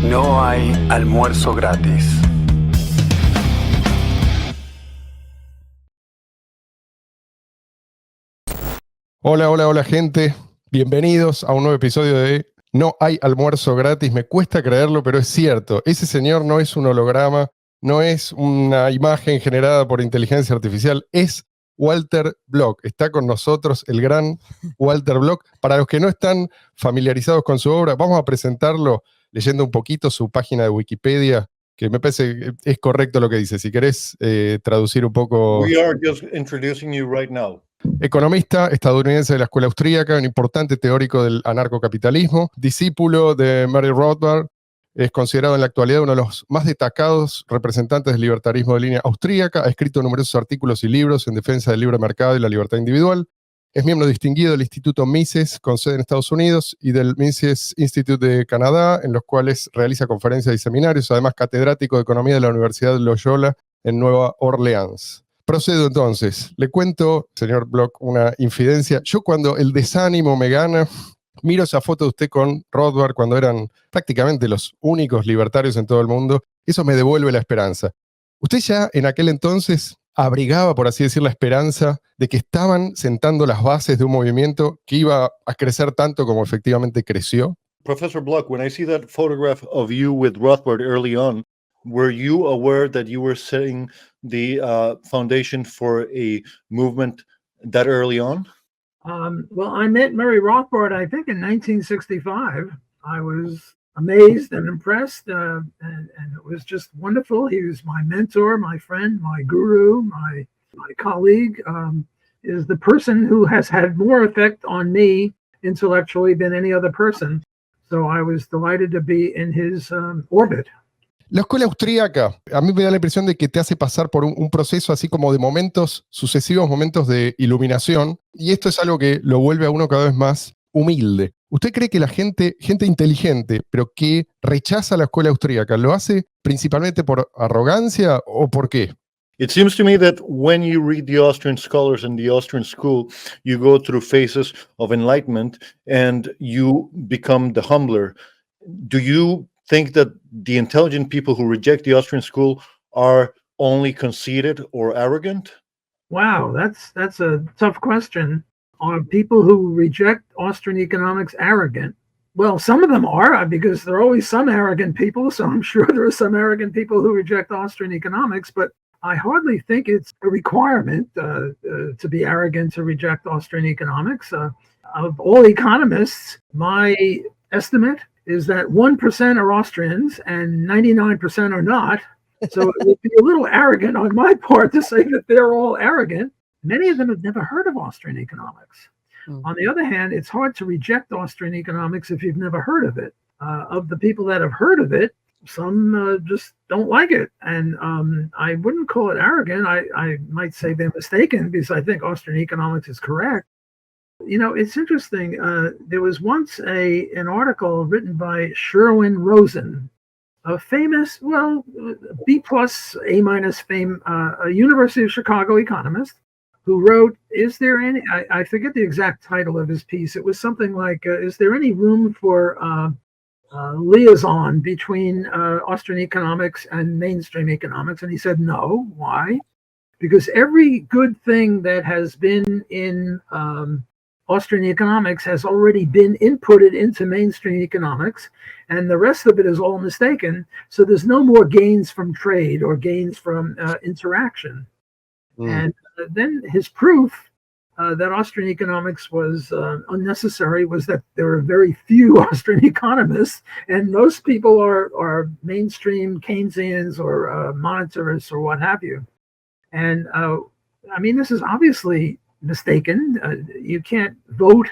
No hay almuerzo gratis. Hola gente. Bienvenidos a un nuevo episodio de No hay almuerzo gratis. Me cuesta creerlo, pero es cierto. Ese señor no es un holograma, no es una imagen generada por inteligencia artificial, es Walter Block. Está con nosotros el gran Walter Block. Para los que no están familiarizados con su obra, vamos a presentarlo leyendo un poquito su página de Wikipedia, que me parece que es correcto lo que dice. Si querés traducir un poco... We are just introducing you right now. Economista estadounidense de la escuela austríaca, un importante teórico del anarcocapitalismo, discípulo de Mary Rothbard, es considerado en la actualidad uno de los más destacados representantes del libertarismo de línea austríaca, ha escrito numerosos artículos y libros en defensa del libre mercado y la libertad individual, es miembro distinguido del Instituto Mises, con sede en Estados Unidos, y del Mises Institute de Canadá, en los cuales realiza conferencias y seminarios, además catedrático de Economía de la Universidad de Loyola en Nueva Orleans. Procedo entonces. Le cuento, señor Block, una infidencia. Yo cuando el desánimo me gana, miro esa foto de usted con Rothbard cuando eran prácticamente los únicos libertarios en todo el mundo. Eso me devuelve la esperanza. Usted ya en aquel entonces abrigaba, por así decir, la esperanza de que estaban sentando las bases de un movimiento que iba a crecer tanto como efectivamente creció. Professor Block, when I see that photograph of you with Rothbard early on, were you aware that you were setting the foundation for a movement that early on? Well, I met Murray Rothbard, I think, in 1965. I was amazed and impressed, and it was just wonderful. He was my mentor, my friend, my guru, my colleague. Is the person who has had more effect on me intellectually than any other person. So I was delighted to be in his orbit. La escuela austríaca, a mí me da la impresión de que te hace pasar por un proceso así como de momentos, sucesivos momentos de iluminación, y esto es algo que lo vuelve a uno cada vez más humilde. ¿Usted cree que la gente inteligente, pero que rechaza la escuela austríaca, lo hace principalmente por arrogancia o por qué? It seems to me that when you read the Austrian scholars in the Austrian school, you go through phases of enlightenment and you become the humbler. Do you think that the intelligent people who reject the Austrian school are only conceited or arrogant? Wow, that's a tough question. Are people who reject Austrian economics arrogant? Well, some of them are, because there are always some arrogant people, so I'm sure there are some arrogant people who reject Austrian economics, but I hardly think it's a requirement to be arrogant to reject Austrian economics. Of all economists, my estimate is that 1% are Austrians and 99% are not. So it would be a little arrogant on my part to say that they're all arrogant. Many of them have never heard of Austrian economics. Mm-hmm. On the other hand, it's hard to reject Austrian economics if you've never heard of it. Of the people that have heard of it, some just don't like it. And I wouldn't call it arrogant. I might say they're mistaken, because I think Austrian economics is correct. You know, it's interesting. There was once an article written by Sherwin Rosen, a famous, B+, A- fame, a University of Chicago economist, who wrote, is there any, I forget the exact title of his piece. It was something like, is there any room for liaison between Austrian economics and mainstream economics? And he said, no. Why? Because every good thing that has been in Austrian economics has already been inputted into mainstream economics, and the rest of it is all mistaken. So there's no more gains from trade or gains from interaction. And then his proof that Austrian economics was unnecessary was that there are very few Austrian economists, and most people are mainstream Keynesians or monetarists or what have you. And I mean, this is obviously mistaken. You can't vote.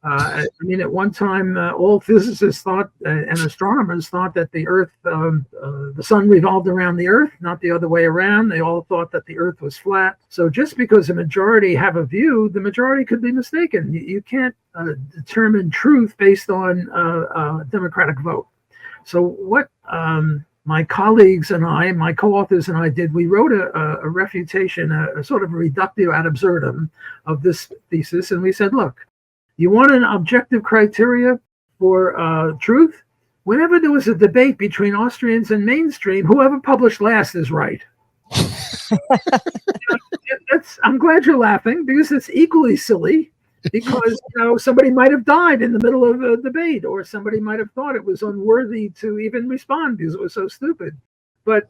I mean, at one time, all physicists thought and astronomers thought that the Earth, the sun revolved around the Earth, not the other way around. They all thought that the Earth was flat. So just because a majority have a view, the majority could be mistaken. You can't determine truth based on a democratic vote. So what my colleagues and I, my co-authors and I did, we wrote a refutation, a sort of a reductio ad absurdum of this thesis. And we said, look, you want an objective criteria for truth? whenever there was a debate between Austrians and mainstream, whoever published last is right. I'm glad you're laughing, because it's equally silly, because somebody might have died in the middle of a debate, or somebody might have thought it was unworthy to even respond because it was so stupid. But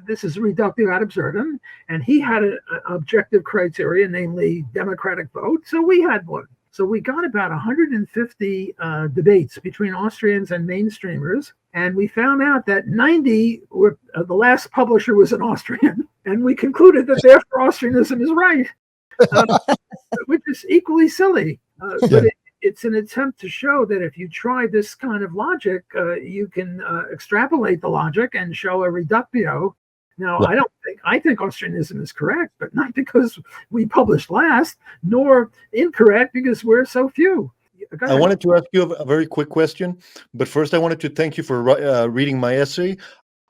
this is reductive ad absurdum, and he had an objective criteria, namely democratic vote. So we had one. So we got about 150 debates between Austrians and mainstreamers, and we found out that 90 were the last publisher was an Austrian, and we concluded that therefore Austrianism is right, which is equally silly. But it's an attempt to show that if you try this kind of logic, you can extrapolate the logic and show a reductio. Now, I think Austrianism is correct, but not because we published last, nor incorrect because we're so few. I wanted to ask you a very quick question, but first I wanted to thank you for reading my essay.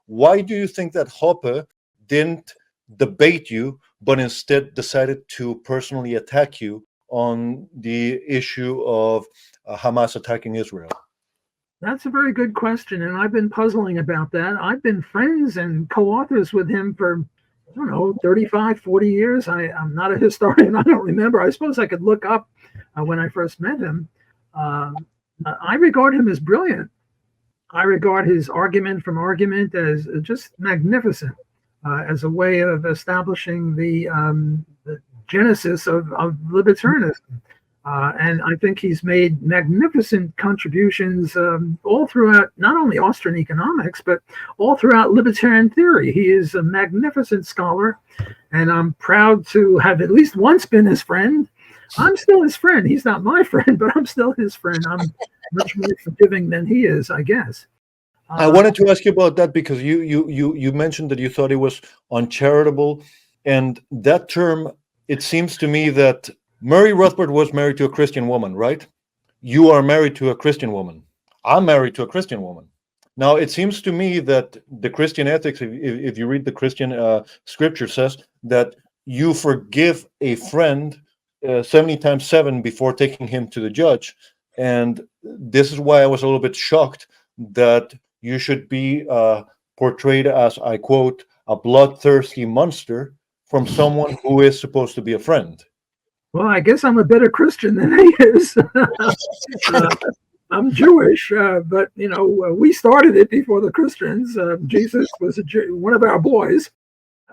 Why do you think that Hoppe didn't debate you, but instead decided to personally attack you on the issue of Hamas attacking Israel? That's a very good question, and I've been puzzling about that. I've been friends and co-authors with him for, 35, 40 years. I'm not a historian. I don't remember. I suppose I could look up when I first met him. I regard him as brilliant. I regard his argument from argument as just magnificent, as a way of establishing the genesis of libertarianism. And I think he's made magnificent contributions all throughout, not only Austrian economics, but all throughout libertarian theory. He is a magnificent scholar, and I'm proud to have at least once been his friend. I'm still his friend. He's not my friend, but I'm still his friend. I'm much more forgiving than he is, I guess. I wanted to ask you about that because you mentioned that you thought it was uncharitable, and that term, it seems to me that Murray Rothbard was married to a Christian woman, right? You are married to a Christian woman. I'm married to a Christian woman. Now, it seems to me that the Christian ethics, if you read the Christian scripture, says that you forgive a friend 70 times 7 before taking him to the judge. And this is why I was a little bit shocked that you should be portrayed as, I quote, a bloodthirsty monster from someone who is supposed to be a friend. Well, I guess I'm a better Christian than he is. I'm Jewish, but we started it before the Christians. Jesus was one of our boys.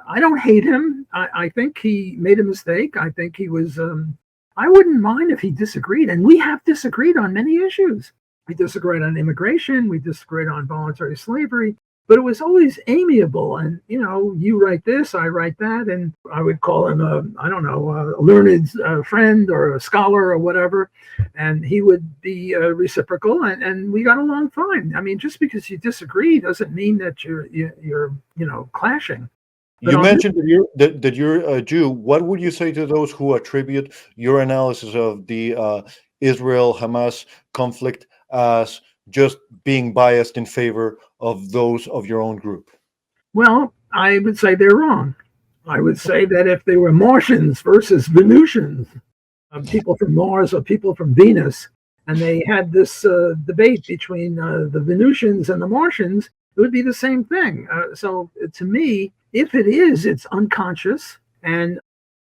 I don't hate him. I think he made a mistake. I think he was. I wouldn't mind if he disagreed, and we have disagreed on many issues. We disagreed on immigration. We disagreed on voluntary slavery. But it was always amiable, and you write this, I write that, and I would call him a learned friend or a scholar or whatever, and he would be reciprocal, and we got along fine. I mean, just because you disagree doesn't mean that you're clashing. But you mentioned that you're a Jew. What would you say to those who attribute your analysis of the Israel-Hamas conflict as just being biased in favor of those of your own group? Well, I would say they're wrong. I would say that if they were Martians versus Venusians, people from Mars or people from Venus, and they had this debate between the Venusians and the Martians, it would be the same thing. So to me, if it is, it's unconscious, and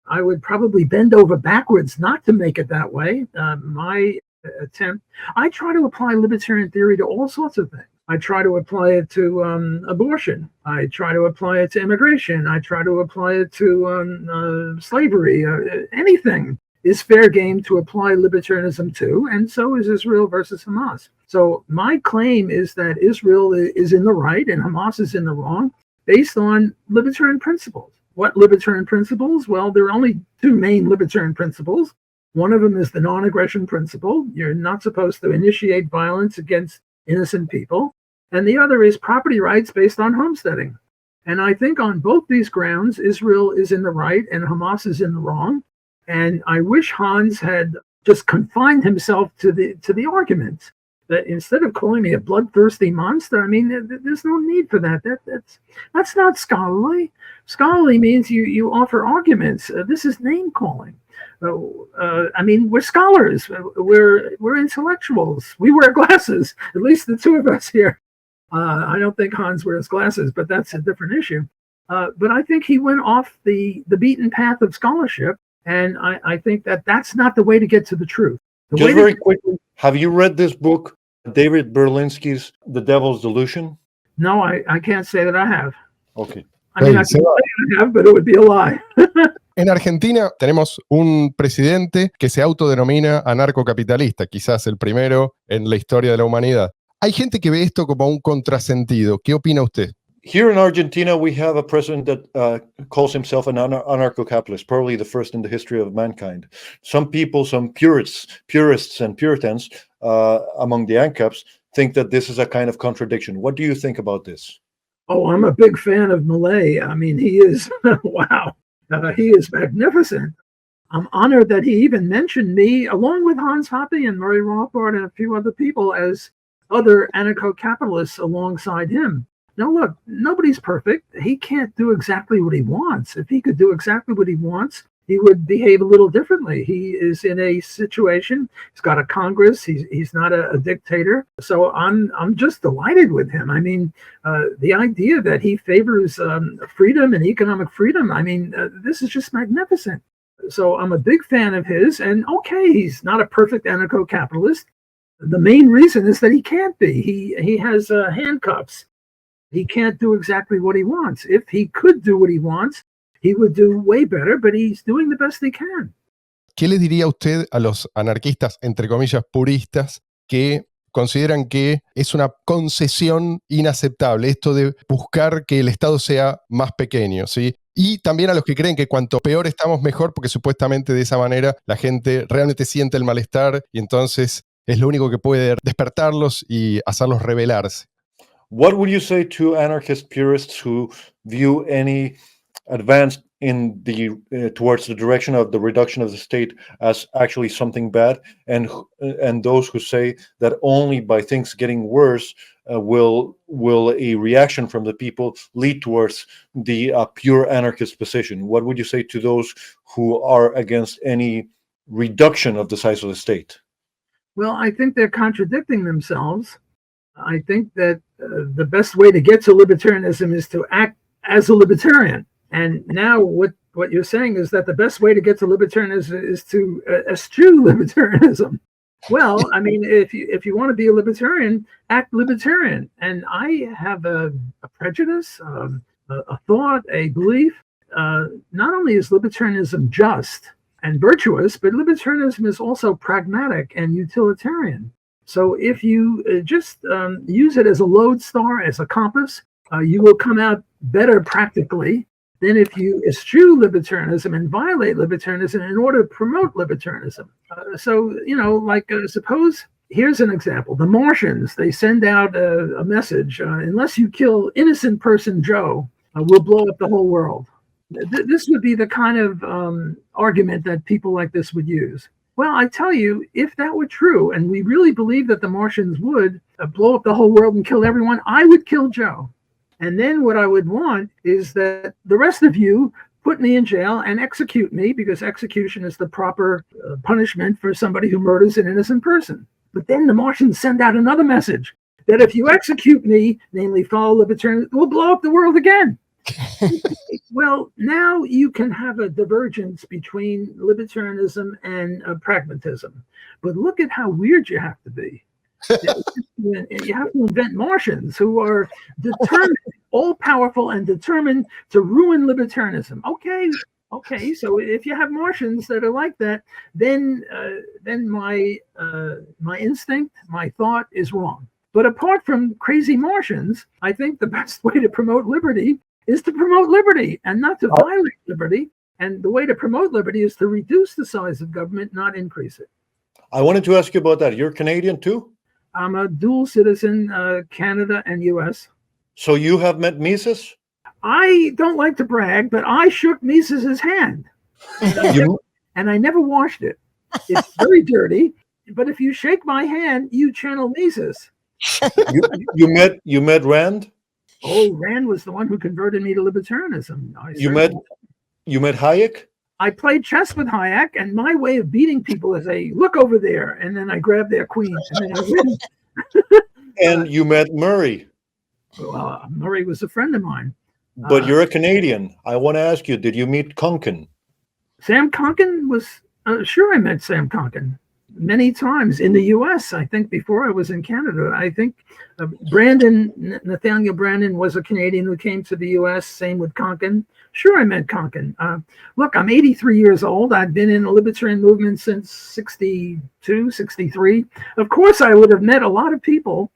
I would probably bend over backwards not to make it that way. My attempt, I try to apply libertarian theory to all sorts of things. I try to apply it to abortion. I try to apply it to immigration. I try to apply it to slavery. Anything is fair game to apply libertarianism to, and so is Israel versus Hamas. So my claim is that Israel is in the right and Hamas is in the wrong based on libertarian principles. What libertarian principles? Well, there are only two main libertarian principles. One of them is the non-aggression principle. You're not supposed to initiate violence against innocent people. And the other is property rights based on homesteading. And I think on both these grounds, Israel is in the right and Hamas is in the wrong. And I wish Hans had just confined himself to the arguments. That instead of calling me a bloodthirsty monster, I mean, there's no need for that. That's not scholarly. Scholarly means you offer arguments. This is name calling. We're scholars. We're intellectuals. We wear glasses. At least the two of us here. I don't think Hans wears glasses, but that's a different issue. But I think he went off the beaten path of scholarship, and I think that's not the way to get to the truth. Just very quickly, have you read this book, David Berlinski's The Devil's Delusion? No, I can't say that I have. Okay. I mean, I can say I have, but it would be a lie. En Argentina tenemos un presidente que se autodenomina anarcocapitalista, quizás el primero en la historia de la humanidad. Hay gente que ve esto como un contrasentido. ¿Qué opina usted? Here in Argentina, we have a president that calls himself an anarcho-capitalist, probably the first in the history of mankind. Some people, some purists and puritans among the ANCAPs think that this is a kind of contradiction. What do you think about this? Oh, I'm a big fan of Milei. I mean, he is, wow, he is magnificent. I'm honored that he even mentioned me, along with Hans Hoppe and Murray Rothbard and a few other people, as other anarcho-capitalists alongside him. Now, look, nobody's perfect. He can't do exactly what he wants. If he could do exactly what he wants, he would behave a little differently. He is in a situation. He's got a Congress. He's not a dictator. So I'm just delighted with him. I mean, the idea that he favors freedom and economic freedom. I mean, this is just magnificent. So I'm a big fan of his. And okay, he's not a perfect anarcho-capitalist. The main reason is that he can't be. He has handcuffs. He can't do exactly what he wants. If he could do what he wants, he would do way better, but he's doing the best he can. ¿Qué le diría usted a los anarquistas, entre comillas, puristas, que consideran que es una concesión inaceptable esto de buscar que el Estado sea más pequeño, ¿sí? Y también a los que creen que cuanto peor estamos, mejor, porque supuestamente de esa manera la gente realmente siente el malestar y entonces es lo único que puede despertarlos y hacerlos rebelarse? What would you say to anarchist purists who view any advance in the towards the direction of the reduction of the state as actually something bad, and those who say that only by things getting worse will a reaction from the people lead towards the pure anarchist position? What would you say to those who are against any reduction of the size of the state? Well, I think they're contradicting themselves. I think that the best way to get to libertarianism is to act as a libertarian. And now what you're saying is that the best way to get to libertarianism is to eschew libertarianism. Well, I mean, if you want to be a libertarian, act libertarian. And I have a prejudice, a thought, a belief. Not only is libertarianism just and virtuous, but libertarianism is also pragmatic and utilitarian. So if you just use it as a lodestar, as a compass, you will come out better practically than if you eschew libertarianism and violate libertarianism in order to promote libertarianism. Suppose, here's an example. The Martians, they send out a message, unless you kill innocent person Joe, we'll blow up the whole world. This would be the kind of argument that people like this would use. Well, I tell you, if that were true, and we really believe that the Martians would blow up the whole world and kill everyone, I would kill Joe. And then what I would want is that the rest of you put me in jail and execute me, because execution is the proper punishment for somebody who murders an innocent person. But then the Martians send out another message that if you execute me, namely follow libertarian, we'll blow up the world again. Well, now you can have a divergence between libertarianism and pragmatism. But look at how weird you have to be. You have to invent Martians who are determined, all-powerful and determined to ruin libertarianism. Okay, so if you have Martians that are like that, then my instinct, my thought is wrong. But apart from crazy Martians, I think the best way to promote liberty is to promote liberty and not to violate liberty. And the way to promote liberty is to reduce the size of government, not increase it. I wanted to ask you about that. You're Canadian too? I'm a dual citizen, Canada and US. So you have met Mises? I don't like to brag, but I shook Mises's hand. And I never washed it. It's very dirty. But if you shake my hand, you channel Mises. You met Rand? Oh, Rand was the one who converted me to libertarianism. You met Hayek? I played chess with Hayek, and my way of beating people is a look over there, and then I grab their queen, and then I win. And you met Murray. Well, Murray was a friend of mine. But you're a Canadian. I want to ask you, did you meet Konkin? Sam Konkin was, sure, I met Sam Konkin many times in the U.S., I think, before I was in Canada. I think Nathaniel Brandon was a Canadian who came to the U.S., same with Konkin. Sure, I met Konkin. Look, I'm 83 years old. I've been in the libertarian movement since 62, 63. Of course, I would have met a lot of people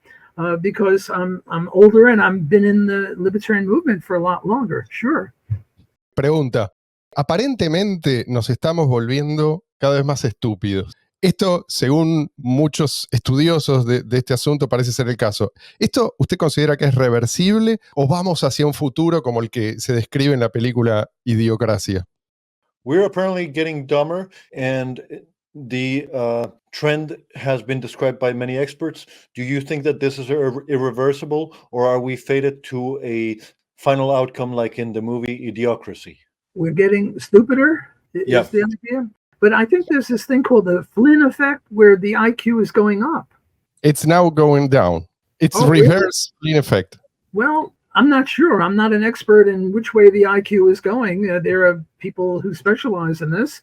because I'm older and I've been in the libertarian movement for a lot longer. Sure. Pregunta. Aparentemente nos estamos volviendo cada vez más estúpidos. Esto, según muchos estudiosos de este asunto, parece ser el caso. ¿Esto usted considera que es reversible o vamos hacia un futuro como el que se describe en la película Idiocracia? We're apparently getting dumber, and the trend has been described by many experts. Do you think that this is irreversible, or are we fated to a final outcome like in the movie Idiocracy? We're getting stupider, is the idea? But I think there's this thing called the Flynn effect where the IQ is going up. It's now going down. It's reverse Flynn effect. Well, I'm not sure. I'm not an expert in which way the IQ is going. There are people who specialize in this.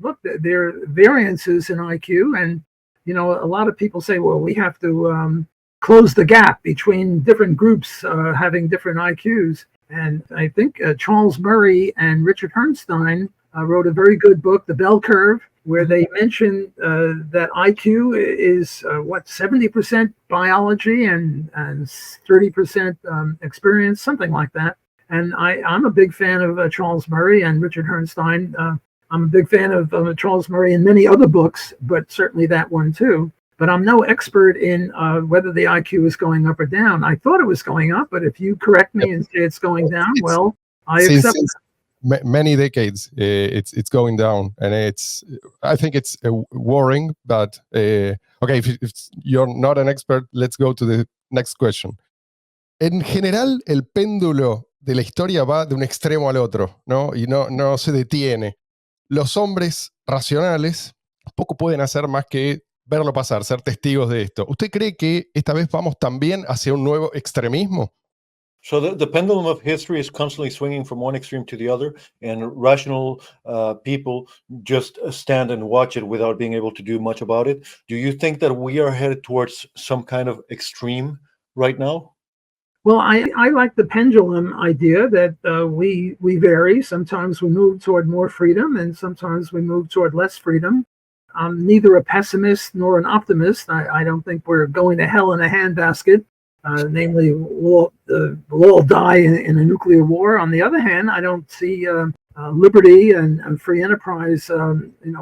Look, there are variances in IQ. And, you know, a lot of people say, well, we have to close the gap between different groups having different IQs. And I think Charles Murray and Richard Herrnstein wrote a very good book, The Bell Curve, where they mention that IQ is 70% biology and 30% experience, something like that. And I'm a big fan of Charles Murray and Richard Herrnstein. I'm a big fan of Charles Murray and many other books, but certainly that one too. But I'm no expert in whether the IQ is going up or down. I thought it was going up, but if you correct me and say it's going down, well, I accept that. Many decades it's going down, and I think it's worrying, but okay, if you're not an expert, let's go to the next question. En general, el péndulo de la historia va de un extremo al otro, ¿no? Y no se detiene. Los hombres racionales poco pueden hacer más que verlo pasar, ser testigos de esto. ¿Usted cree que esta vez vamos también hacia un nuevo extremismo? So the pendulum of history is constantly swinging from one extreme to the other, and rational people just stand and watch it without being able to do much about it. Do you think that we are headed towards some kind of extreme right now? Well, I like the pendulum idea that we vary. Sometimes we move toward more freedom, and sometimes we move toward less freedom. I'm neither a pessimist nor an optimist. I don't think we're going to hell in a handbasket. Namely, we'll all die in a nuclear war. On the other hand, I don't see liberty and free enterprise,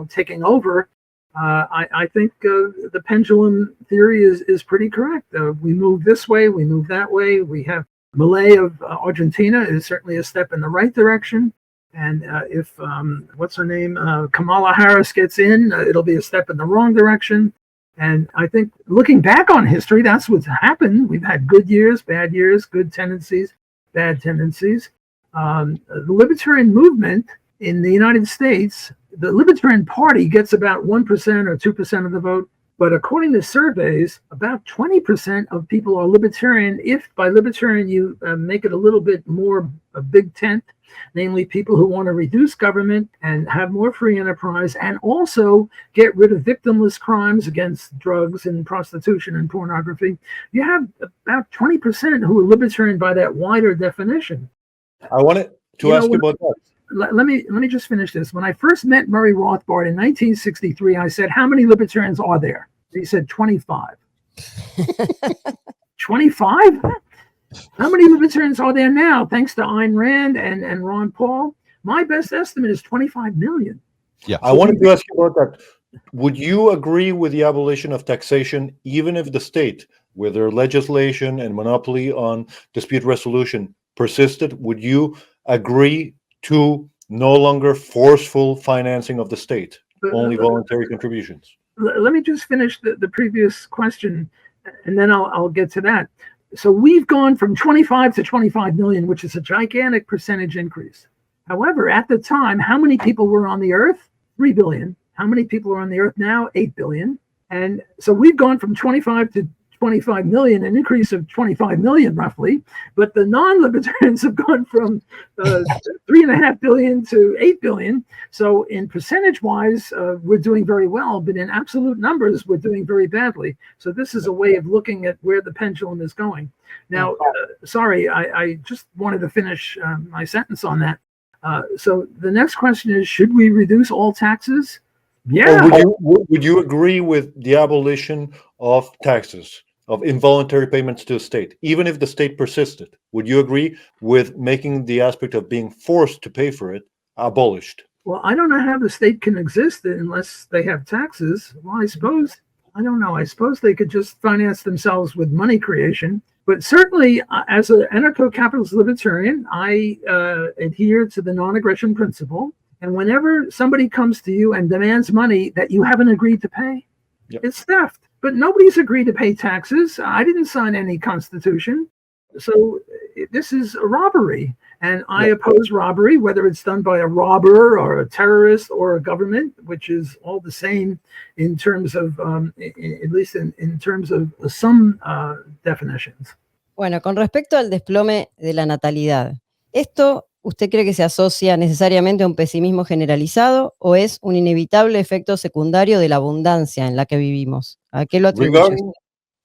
taking over. I think the pendulum theory is pretty correct. We move this way, we move that way. We have Milei of Argentina is certainly a step in the right direction. And if what's her name, Kamala Harris gets in, it'll be a step in the wrong direction. And I think looking back on history, that's what's happened. We've had good years, bad years, good tendencies, bad tendencies. The libertarian movement in the United States, the Libertarian Party gets about 1% or 2% of the vote. But according to surveys, about 20% of people are libertarian. If by libertarian you make it a little bit more a big tent, namely people who want to reduce government and have more free enterprise and also get rid of victimless crimes against drugs and prostitution and pornography, you have about 20% who are libertarian by that wider definition. I wanted to ask you about that. Let me just finish this. When I first met Murray Rothbard in 1963, I said, "How many libertarians are there?" He said, 25. 25? How many libertarians are there now, thanks to Ayn Rand and Ron Paul? My best estimate is 25 million. Yeah. I wanted to ask you about that. Would you agree with the abolition of taxation, even if the state, with their legislation and monopoly on dispute resolution, persisted? Would you agree to no longer forceful financing of the state, only voluntary contributions? Let me just finish the previous question, and then I'll get to that. So we've gone from 25 to 25 million, which is a gigantic percentage increase. However, at the time, how many people were on the earth? 3 billion. How many people are on the earth now? 8 billion. And so we've gone from 25 to 25 million, an increase of 25 million roughly. But the non-libertarians have gone from 3.5 billion to 8 billion. So in percentage-wise, we're doing very well, but in absolute numbers, we're doing very badly. So this is a way of looking at where the pendulum is going. Now, sorry, I just wanted to finish my sentence on that. So the next question is, should we reduce all taxes? Yeah. Would you agree with the abolition of taxes, of involuntary payments to the state, even if the state persisted? Would you agree with making the aspect of being forced to pay for it abolished? Well, I don't know how the state can exist unless they have taxes. Well, I don't know. I suppose they could just finance themselves with money creation. But certainly, as an anarcho-capitalist libertarian, I adhere to the non-aggression principle. And whenever somebody comes to you and demands money that you haven't agreed to pay, it's theft. But nobody's agreed to pay taxes. I didn't sign any constitution. So this is a robbery. And I oppose robbery, whether it's done by a robber or a terrorist or a government, which is all the same in terms of, at least in terms of some definitions. Bueno, con respecto al desplome de la natalidad, ¿esto usted cree que se asocia necesariamente a un pesimismo generalizado o es un inevitable efecto secundario de la abundancia en la que vivimos? ¿A qué lo atribuye?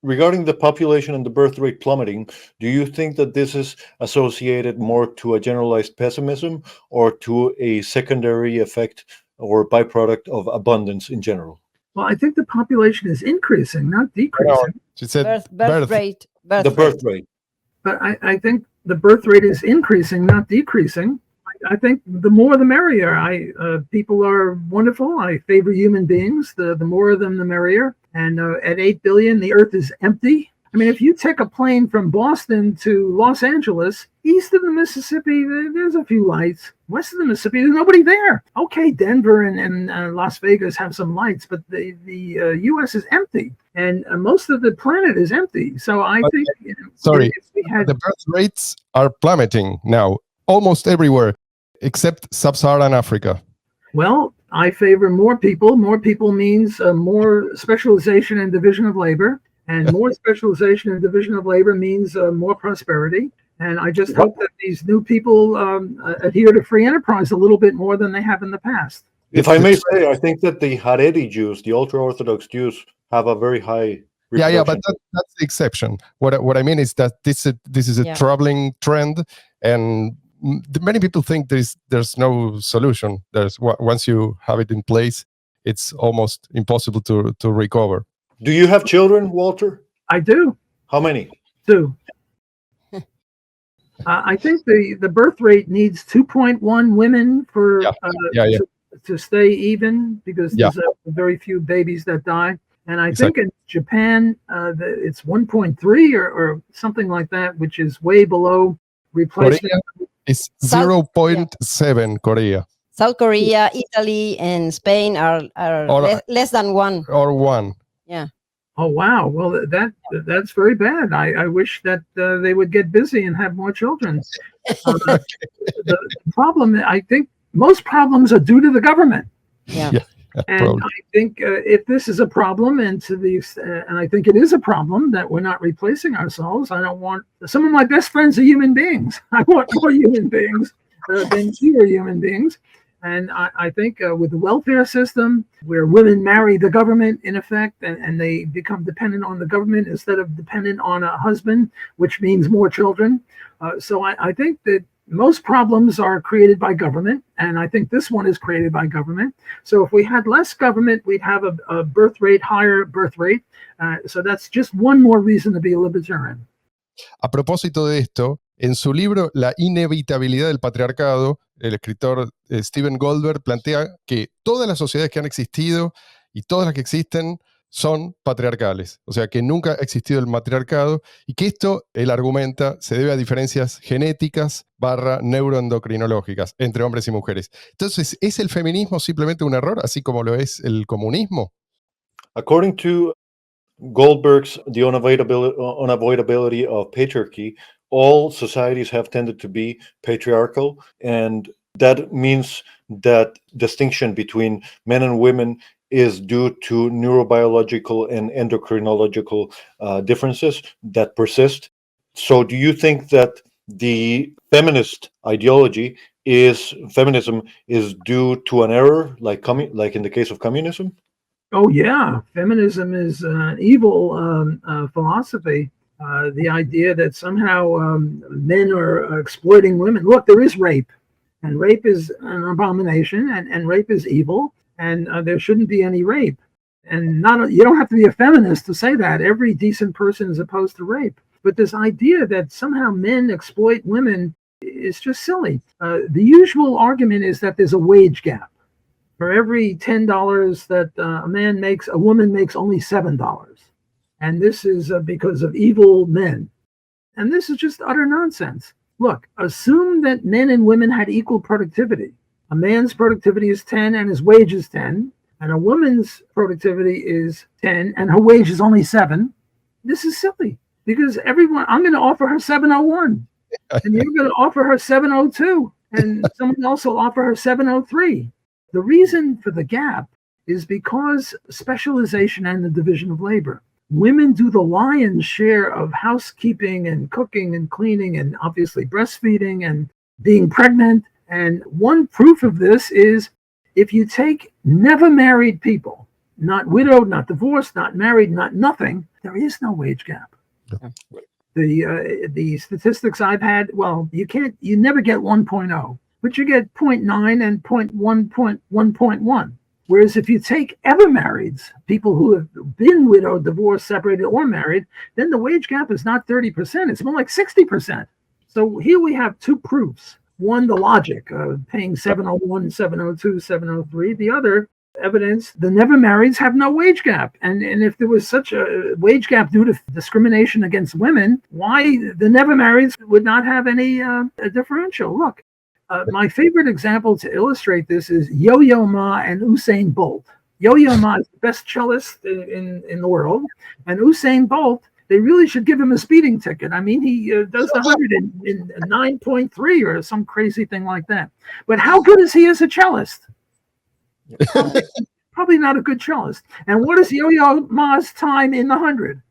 Regarding the population and the birth rate plummeting, do you think that this is associated more to a generalized pessimism or to a secondary effect or byproduct of abundance in general? Well, I think the population is increasing, not decreasing. She said Birth rate. The birth rate. But I think the birth rate is increasing, not decreasing. I think the more the merrier. People are wonderful. I favor human beings. The more of them, the merrier. And at 8 billion, the earth is empty. I mean, if you take a plane from Boston to Los Angeles, east of the Mississippi, there's a few lights. West of the Mississippi, there's nobody there. Okay, Denver and Las Vegas have some lights, but the U.S. is empty. And most of the planet is empty. So I think... The birth rates are plummeting now, almost everywhere, except sub-Saharan Africa. Well, I favor more people. More people means more specialization and division of labor. And more specialization and division of labor means more prosperity. And I just hope that these new people adhere to free enterprise a little bit more than they have in the past. If I may say, I think that the Haredi Jews, the ultra-Orthodox Jews, have a very high reproduction. Yeah, but that's the exception. What I mean is that this is a troubling trend, and many people think there's no solution. Once you have it in place, it's almost impossible to recover. Do you have children, Walter? I do. How many? 2. I think the birth rate needs 2.1 women for to stay even, because there's very few babies that die. And I think in Japan, it's 1.3 or something like that, which is way below replacement. Korea is 0.7, Korea. South Korea, Italy, and Spain are less than 1. Or 1. Yeah. Oh, wow. Well, that's very bad. I wish that they would get busy and have more children. The problem, I think most problems are due to the government. Yeah. And probably. I think if this is a problem, and I think it is a problem that we're not replacing ourselves. I don't want some of my best friends are human beings. I want more human beings than fewer human beings. And I think with the welfare system, where women marry the government, in effect, and they become dependent on the government instead of dependent on a husband, which means more children. So I think that most problems are created by government, and I think this one is created by government. So if we had less government, we'd have a higher birth rate. So that's just one more reason to be a libertarian. A propósito de esto, en su libro La inevitabilidad del patriarcado, el escritor Steven Goldberg plantea que todas las sociedades que han existido y todas las que existen son patriarcales. O sea, que nunca ha existido el matriarcado y que esto, él argumenta, se debe a diferencias genéticas / neuroendocrinológicas entre hombres y mujeres. Entonces, ¿es el feminismo simplemente un error, así como lo es el comunismo? According to Goldberg's The Unavoidability of Patriarchy, all societies have tended to be patriarchal, and that means that distinction between men and women is due to neurobiological and endocrinological differences that persist. So do you think that the feminist ideology feminism is due to an error, like in the case of communism? Oh yeah, feminism is an evil philosophy. The idea that somehow men are exploiting women. Look, there is rape, and rape is an abomination, and rape is evil, and there shouldn't be any rape. And you don't have to be a feminist to say that. Every decent person is opposed to rape. But this idea that somehow men exploit women is just silly. The usual argument is that there's a wage gap. For every $10 that a man makes, a woman makes only $7. And this is because of evil men. And this is just utter nonsense. Look, assume that men and women had equal productivity. A man's productivity is 10 and his wage is 10. And a woman's productivity is 10 and her wage is only 7. This is silly because I'm going to offer her 701 and you're going to offer her 702 and someone else will offer her 703. The reason for the gap is because specialization and the division of labor. Women do the lion's share of housekeeping and cooking and cleaning and obviously breastfeeding and being pregnant. And one proof of this is if you take never married people, not widowed, not divorced, not married, not nothing, there is no wage gap. The statistics I've had, well, you never get 1.0, but you get 0.9 and 1.1. Whereas if you take ever marrieds, people who have been widowed, divorced, separated, or married, then the wage gap is not 30%, it's more like 60%. So here we have two proofs. One, the logic of paying 701, 702, 703. The other evidence, the never marrieds have no wage gap. And if there was such a wage gap due to discrimination against women, why the never marrieds would not have any differential? Look, my favorite example to illustrate this is Yo-Yo Ma and Usain Bolt. Yo-Yo Ma is the best cellist in the world, and Usain Bolt, they really should give him a speeding ticket. I mean, he does the 100 in 9.3 or some crazy thing like that. But how good is he as a cellist? Probably not a good cellist. And what is Yo-Yo Ma's time in the 100?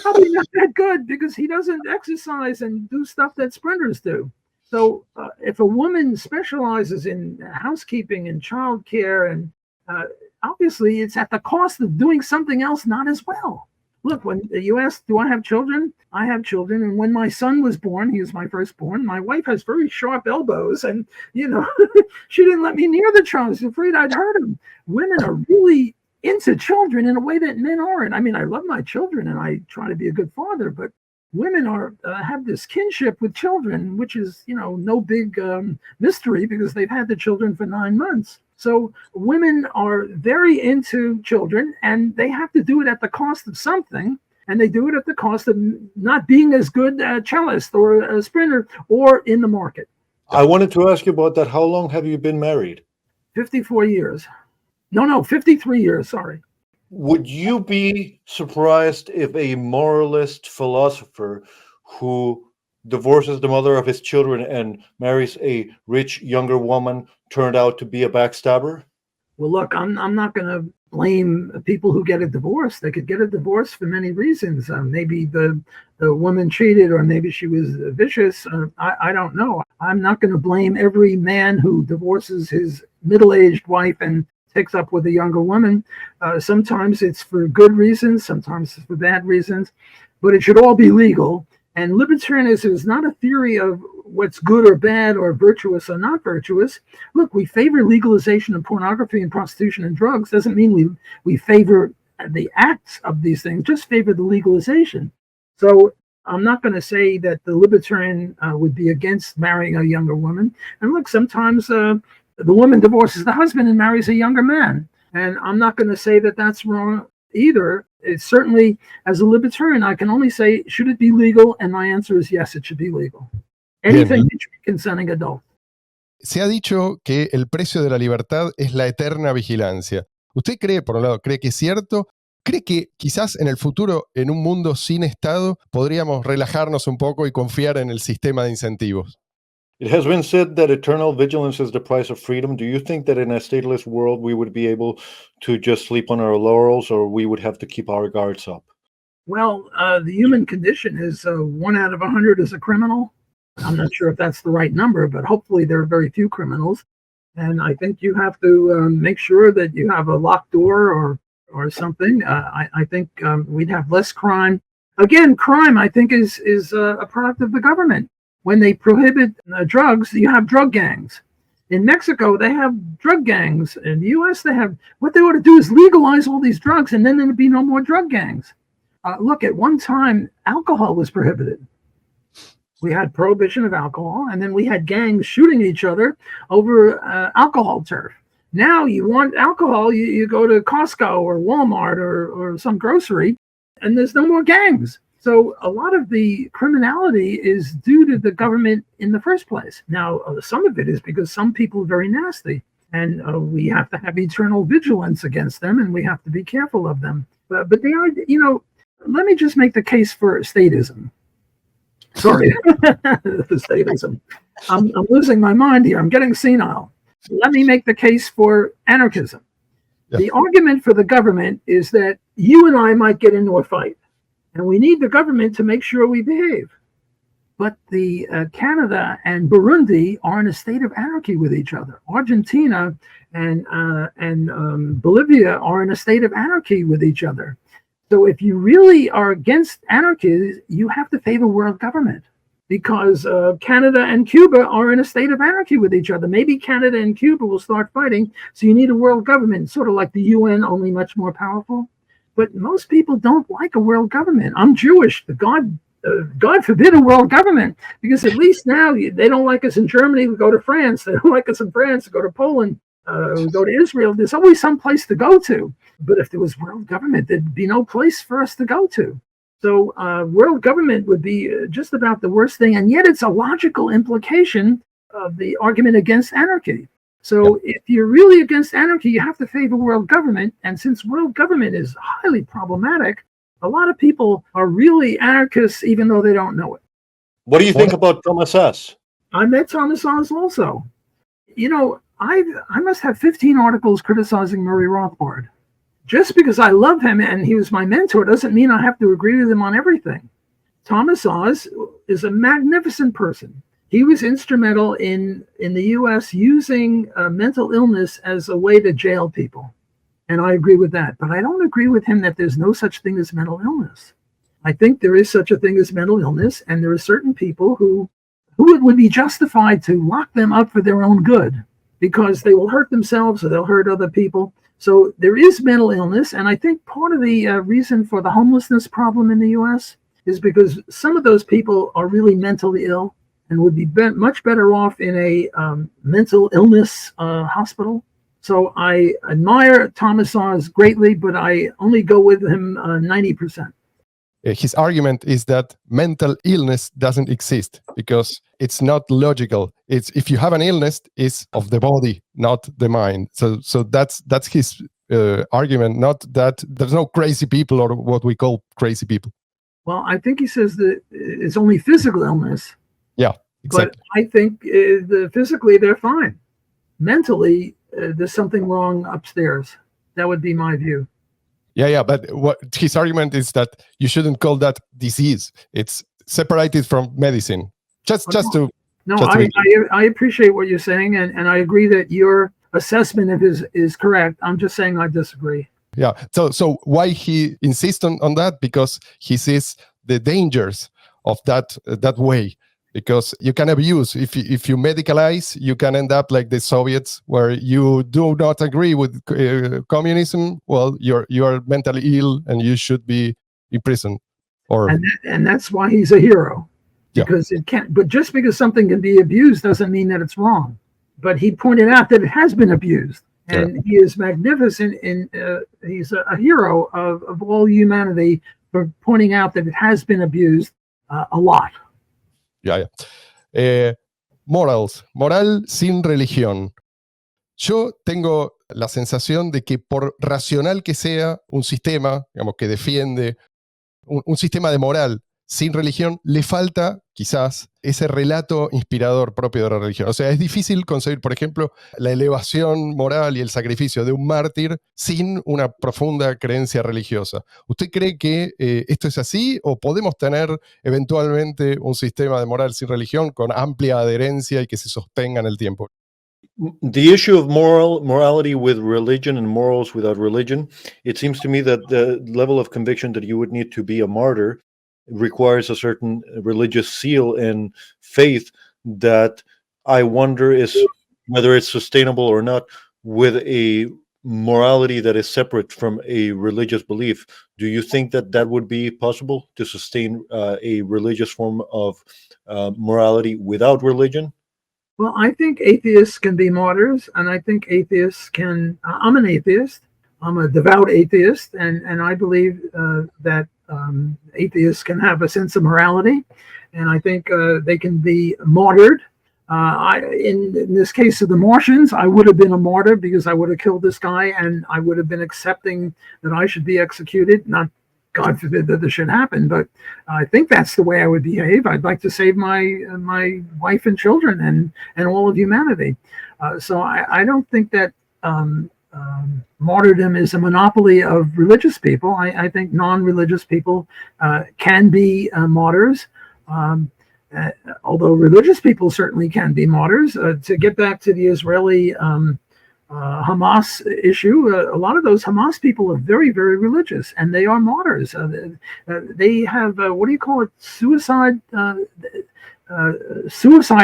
Probably not that good because he doesn't exercise and do stuff that sprinters do. So if a woman specializes in housekeeping and childcare, and obviously it's at the cost of doing something else not as well. Look, when you ask, do I have children? I have children. And when my son was born, he was my firstborn, my wife has very sharp elbows. And, she didn't let me near the child. She's afraid I'd hurt him. Women are really into children in a way that men aren't. I mean, I love my children and I try to be a good father, but women have this kinship with children, which is, no big mystery because they've had the children for 9 months. So women are very into children and they have to do it at the cost of something. And they do it at the cost of not being as good a cellist or a sprinter or in the market. I wanted to ask you about that. How long have you been married? 54 years. No, 53 years, sorry. Would you be surprised if a moralist philosopher who divorces the mother of his children and marries a rich younger woman turned out to be a backstabber? Well, look, I'm not going to blame people who get a divorce. They could get a divorce for many reasons. Maybe the woman cheated, or maybe she was vicious. I don't know. I'm not going to blame every man who divorces his middle-aged wife and takes up with a younger woman. Sometimes it's for good reasons, sometimes it's for bad reasons, but it should all be legal. And libertarianism is not a theory of what's good or bad or virtuous or not virtuous. Look, we favor legalization of pornography and prostitution and drugs. Doesn't mean we favor the acts of these things, just favor the legalization. So I'm not going to say that the libertarian would be against marrying a younger woman. And look, sometimes the woman divorces the husband and marries a younger man. And I'm not going to say that that's wrong either. It's certainly, as a libertarian, I can only say, should it be legal? And my answer is yes, it should be legal. Anything that should be consenting adult. Se ha dicho que el precio de la libertad es la eterna vigilancia. ¿Usted cree, por un lado, cree que es cierto? ¿Cree que quizás en el futuro, en un mundo sin Estado, podríamos relajarnos un poco y confiar en el sistema de incentivos? It has been said that eternal vigilance is the price of freedom. Do you think that in a stateless world we would be able to just sleep on our laurels, or we would have to keep our guards up? Well, the human condition is 1 out of 100 is a criminal. I'm not sure if that's the right number, but hopefully there are very few criminals. And I think you have to make sure that you have a locked door or something. I think we'd have less crime. Again, crime, I think, is a product of the government. When they prohibit drugs, you have drug gangs. In Mexico, they have drug gangs. In the US, they have, what they ought to do is legalize all these drugs, and then there'd be no more drug gangs. Look, at one time, alcohol was prohibited. We had prohibition of alcohol, and then we had gangs shooting each other over alcohol turf. Now you want alcohol, you go to Costco or Walmart or some grocery, and there's no more gangs. So a lot of the criminality is due to the government in the first place. Now, some of it is because some people are very nasty, and we have to have eternal vigilance against them, and we have to be careful of them. But they are, let me just make the case for statism. Sorry, for statism. I'm losing my mind here. I'm getting senile. Let me make the case for anarchism. Yeah. The argument for the government is that you and I might get into a fight, and we need the government to make sure we behave. But the Canada and Burundi are in a state of anarchy with each other. Argentina and Bolivia are in a state of anarchy with each other. So if you really are against anarchy, you have to favor world government, because Canada and Cuba are in a state of anarchy with each other. Maybe Canada and Cuba will start fighting, so you need a world government, sort of like the UN, only much more powerful. But most people don't like a world government. I'm Jewish. God forbid a world government, because at least now they don't like us in Germany, we go to France. They don't like us in France, we go to Poland. We go to Israel. There's always some place to go to. But if there was world government, there'd be no place for us to go to. So world government would be just about the worst thing. And yet it's a logical implication of the argument against anarchy. So if you're really against anarchy, you have to favor world government. And since world government is highly problematic, a lot of people are really anarchists, even though they don't know it. What do you think about Thomas S? I met Thomas S also. I must have 15 articles criticizing Murray Rothbard. Just because I love him and he was my mentor doesn't mean I have to agree with him on everything. Thomas Oz is a magnificent person. He was instrumental in the US using mental illness as a way to jail people. And I agree with that. But I don't agree with him that there's no such thing as mental illness. I think there is such a thing as mental illness, and there are certain people who it would be justified to lock them up for their own good, because they will hurt themselves or they'll hurt other people. So there is mental illness, and I think part of the reason for the homelessness problem in the US is because some of those people are really mentally ill and would be much better off in a mental illness hospital. So I admire Thomas Oz greatly, but I only go with him 90%. His argument is that mental illness doesn't exist because it's not logical. It's, if you have an illness, it's of the body, not the mind. So that's his argument. Not that there's no crazy people or what we call crazy people. Well, I think he says that it's only physical illness. Yeah, exactly. But I think physically they're fine. Mentally, there's something wrong upstairs. That would be my view. Yeah, but what his argument is that you shouldn't call that disease. It's separated from medicine. I appreciate what you're saying, and I agree that your assessment of his is correct. I'm just saying I disagree. Yeah. So why he insists on that? Because he sees the dangers of that way. Because you can abuse, if you medicalize, you can end up like the Soviets, where you do not agree with communism. Well, you are mentally ill and you should be imprisoned. And that's why he's a hero, because it can't. But just because something can be abused doesn't mean that it's wrong. But he pointed out that it has been abused, and he is magnificent. He's a hero of all humanity for pointing out that it has been abused a lot. Moral sin religión. Yo tengo la sensación de que por racional que sea un sistema, digamos, que defiende un sistema de moral sin religión, le falta quizás ese relato inspirador propio de la religión. O sea, es difícil conseguir, por ejemplo, la elevación moral y el sacrificio de un mártir sin una profunda creencia religiosa. ¿Usted cree que esto es así o podemos tener eventualmente un sistema de moral sin religión con amplia adherencia y que se sostenga en el tiempo? The issue of morality with religion and morals without religion, it seems to me that the level of conviction that you would need to be a martyr requires a certain religious seal and faith that I wonder is whether it's sustainable or not with a morality that is separate from a religious belief. Do you think that that would be possible to sustain a religious form of morality without religion? Well, I think atheists can be martyrs, and I think atheists can. I'm an atheist. I'm a devout atheist, and I believe that atheists can have a sense of morality, and I think they can be martyred. In this case of the Martians, I would have been a martyr because I would have killed this guy, and I would have been accepting that I should be executed. Not, God forbid, that this should happen, but I think that's the way I would behave. I'd like to save my wife and children and all of humanity. So I don't think that martyrdom is a monopoly of religious people. I think non-religious people can be martyrs. Although religious people certainly can be martyrs. To get back to the Israeli Hamas issue, a lot of those Hamas people are very, very religious, and they are martyrs. They have, what do you call it, suicide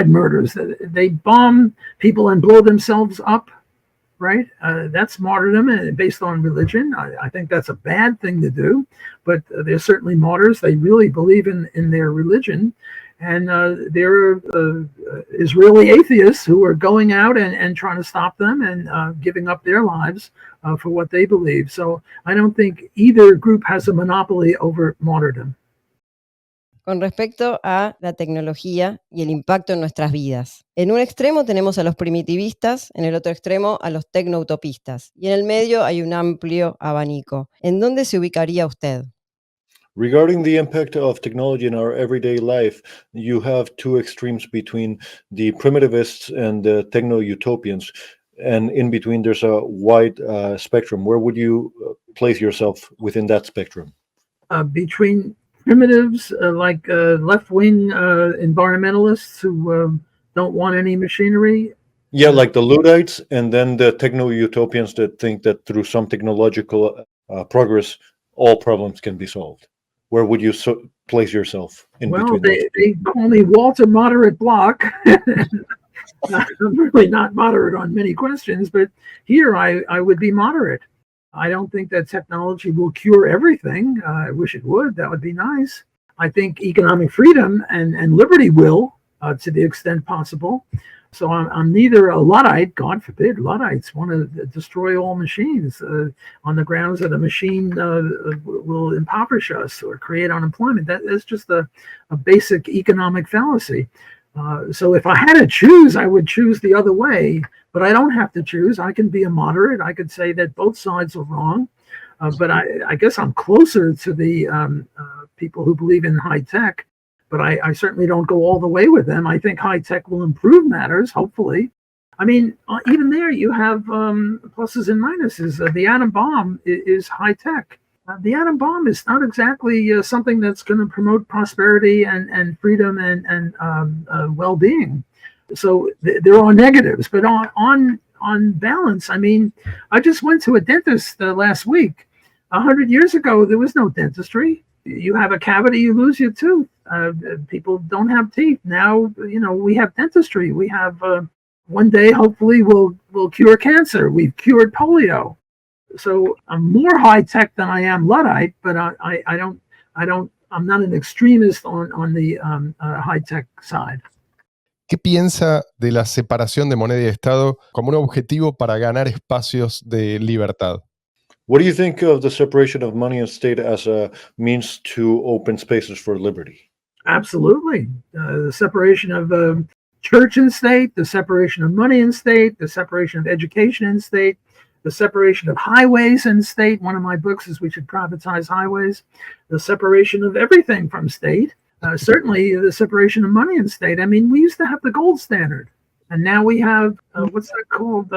murders. They bomb people and blow themselves up, right? That's martyrdom based on religion. I think that's a bad thing to do, but they're certainly martyrs. They really believe in their religion. And there are Israeli atheists who are going out and trying to stop them and giving up their lives for what they believe. So I don't think either group has a monopoly over martyrdom. Con respecto a la tecnología y el impacto en nuestras vidas. En un extremo tenemos a los primitivistas, en el otro extremo a los technoutopistas, y en el medio hay un amplio abanico. ¿En dónde se ubicaría usted? Regarding the impact of technology in our everyday life, you have two extremes between the primitivists and the techno-utopians, and in between there's a wide spectrum. Where would you place yourself within that spectrum? Between primitives like left-wing environmentalists who don't want any machinery. Yeah, like the Luddites, and then the techno-utopians that think that through some technological progress, all problems can be solved. Where would you place yourself in between? Well, they call me Walter Moderate Block. I'm really not moderate on many questions, but here I would be moderate. I don't think that technology will cure everything. I wish it would. That would be nice. I think economic freedom and liberty will, to the extent possible. So I'm neither a Luddite, God forbid, Luddites want to destroy all machines on the grounds that a machine will impoverish us or create unemployment. That's just a basic economic fallacy. So if I had to choose, I would choose the other way, but I don't have to choose. I can be a moderate. I could say that both sides are wrong, but I guess I'm closer to the people who believe in high tech. But I certainly don't go all the way with them. I think high tech will improve matters, hopefully. I mean, even there you have pluses and minuses. The atom bomb is high tech. The atom bomb is not exactly something that's going to promote prosperity and freedom and well-being. So there are negatives. But on balance, I mean, I just went to a dentist last week. 100 years ago, there was no dentistry. You have a cavity, you lose your tooth. People don't have teeth. Now, we have dentistry. We have one day, hopefully, we'll cure cancer. We've cured polio. So I'm more high tech than I am Luddite, but I'm not an extremist on the high tech side. ¿Qué piensa de la separación de moneda y Estado como un objetivo para ganar espacios de libertad? What do you think of the separation of money and state as a means to open spaces for liberty? Absolutely. The separation of church and state, the separation of money and state, the separation of education and state, the separation of highways and state. One of my books is we should privatize highways. The separation of everything from state. Certainly the separation of money and state. I mean, we used to have the gold standard, and now we have, what's that called?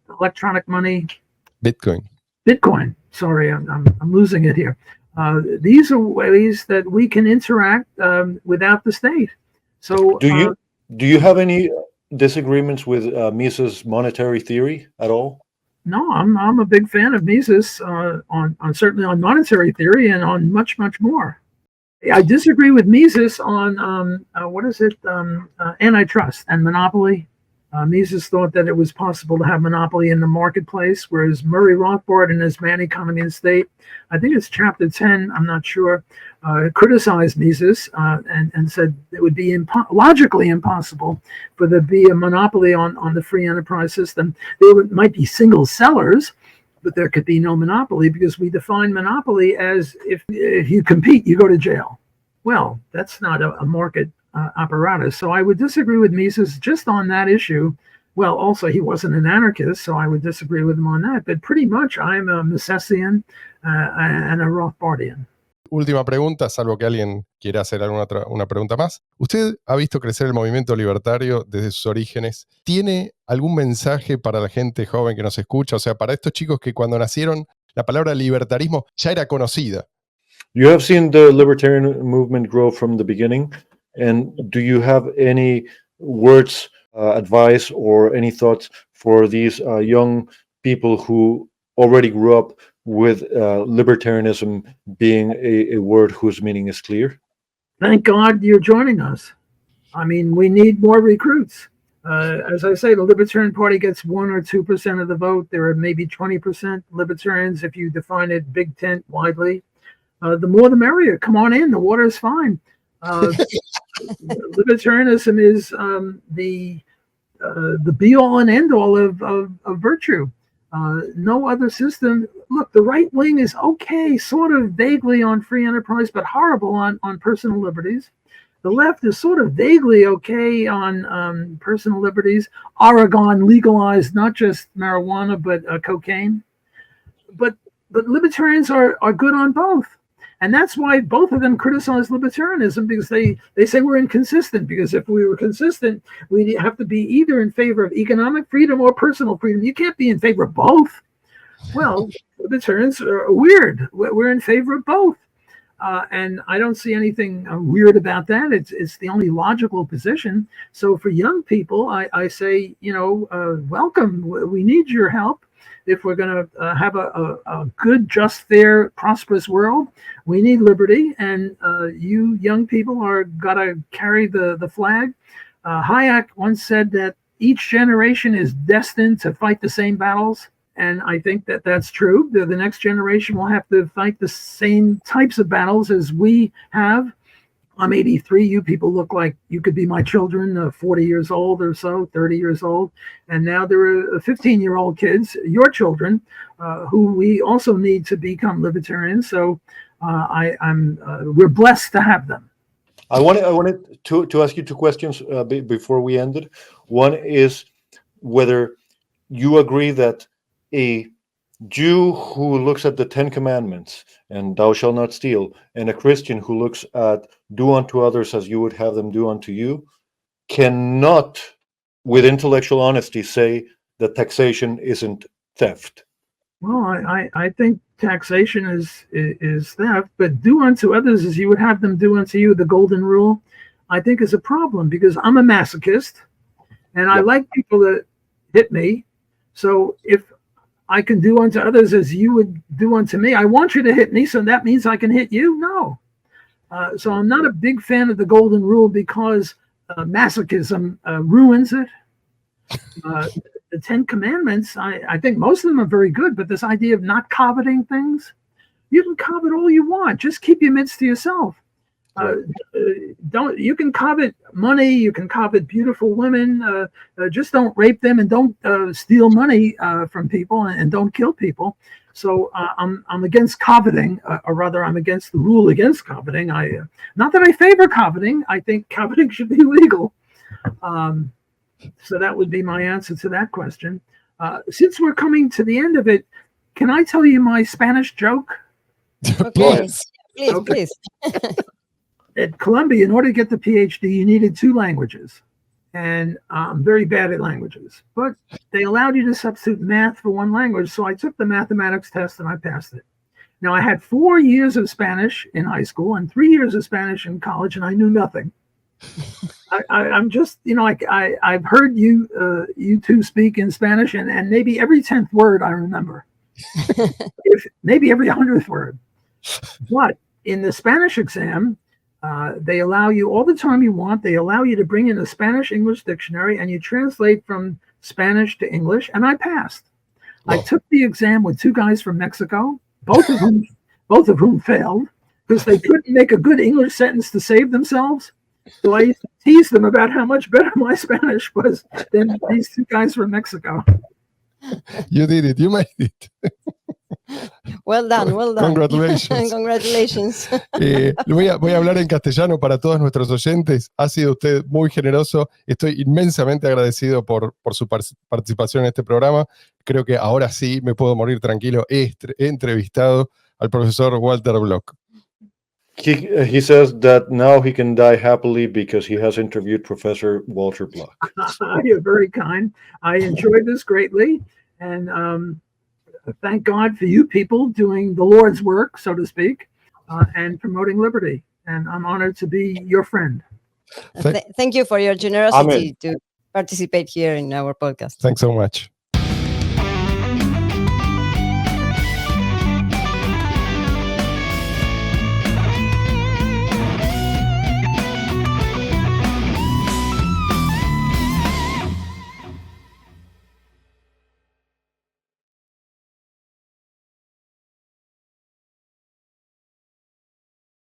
Electronic money. Bitcoin. Sorry, I'm losing it here. These are ways that we can interact without the state. So, do you have any disagreements with Mises' monetary theory at all? No, I'm a big fan of Mises on certainly on monetary theory and on much more. I disagree with Mises on antitrust and monopoly. Mises thought that it was possible to have monopoly in the marketplace, whereas Murray Rothbard in his Man, Economy and State, I think it's chapter 10, I'm not sure, criticized Mises and said it would be logically impossible for there to be a monopoly on the free enterprise system. There might be single sellers, but there could be no monopoly because we define monopoly as if you compete, you go to jail. Well, that's not a market apparatus. So I would disagree with Mises just on that issue. Well, also he wasn't an anarchist, so I would disagree with him on that. But pretty much I'm a Misesian and a Rothbardian. Última pregunta, salvo que alguien quiera hacer una pregunta más. ¿Usted ha visto crecer el movimiento libertario desde sus orígenes? ¿Tiene algún mensaje para la gente joven que nos escucha? O sea, para estos chicos que cuando nacieron la palabra libertarismo ya era conocida. You have seen the libertarian movement grow from the beginning. And do you have any words, advice, or any thoughts for these young people who already grew up with libertarianism being a word whose meaning is clear? Thank God you're joining us. I mean, we need more recruits. As I say, the Libertarian Party gets 1 or 2% of the vote. There are maybe 20% libertarians if you define it big tent widely. The more the merrier. Come on in. The water is fine. Libertarianism is the be-all and end-all of virtue. No other system. Look, the right wing is okay, sort of vaguely on free enterprise, but horrible on personal liberties. The left is sort of vaguely okay on personal liberties. Oregon legalized not just marijuana, but cocaine. But libertarians are good on both. And that's why both of them criticize libertarianism, because they say we're inconsistent. Because if we were consistent, we'd have to be either in favor of economic freedom or personal freedom. You can't be in favor of both. Well, libertarians are weird. We're in favor of both. And I don't see anything weird about that. It's the only logical position. So for young people, I say, welcome. We need your help. If we're going to have a good, just, fair, prosperous world, we need liberty. And you young people are got to carry the flag. Hayek once said that each generation is destined to fight the same battles. And I think that that's true. The next generation will have to fight the same types of battles as we have. I'm 83. You people look like you could be my children, 40 years old or so, 30 years old. And now there are 15-year-old kids, your children, who we also need to become libertarians. So we're blessed to have them. I wanted to ask you two questions before we ended. One is whether you agree that a Jew who looks at the 10 Commandments and thou shalt not steal, and a Christian who looks at do unto others as you would have them do unto you, cannot, with intellectual honesty, say that taxation isn't theft. Well, I think taxation is theft, but do unto others as you would have them do unto you, the golden rule, I think is a problem, because I'm a masochist and I like people that hit me. So if I can do unto others as you would do unto me, I want you to hit me, so that means I can hit you? No. So I'm not a big fan of the golden rule because masochism ruins it. The 10 Commandments, I think most of them are very good, but this idea of not coveting things, you can covet all you want. Just keep your midst to yourself. You can covet money, you can covet beautiful women, just don't rape them and don't steal money from people and don't kill people. So I'm against coveting, or rather I'm against the rule against coveting. Not that I favor coveting, I think coveting should be legal. So that would be my answer to that question. Since we're coming to the end of it, can I tell you my Spanish joke? Okay. Please, Okay. please. At Columbia, in order to get the PhD, you needed 2 languages. And I'm very bad at languages. But they allowed you to substitute math for 1 language. So I took the mathematics test and I passed it. Now, I had 4 years of Spanish in high school and 3 years of Spanish in college, and I knew nothing. I'm just, I've heard you two speak in Spanish, and maybe every 10th word I remember. Maybe every 100th word. But in the Spanish exam, they allow you all the time you want. They allow you to bring in a Spanish-English dictionary, and you translate from Spanish to English, and I passed. I took the exam with 2 guys from Mexico, both of whom failed because they couldn't make a good English sentence to save themselves. So I used to tease them about how much better my Spanish was than these 2 guys from Mexico. You did it. You made it. Well done, well done. Congratulations. Congratulations. Voy a hablar en castellano para todos nuestros oyentes. Ha sido usted muy generoso. Estoy inmensamente agradecido por su participación en este programa. Creo que ahora sí me puedo morir tranquilo. He entrevistado al profesor Walter Block. He says that now he can die happily because he has interviewed Professor Walter Block. You're very kind. I enjoyed this greatly. And thank God for you people doing the Lord's work, so to speak, and promoting liberty. And I'm honored to be your friend. Thank you for your generosity to participate here in our podcast. Thanks so much.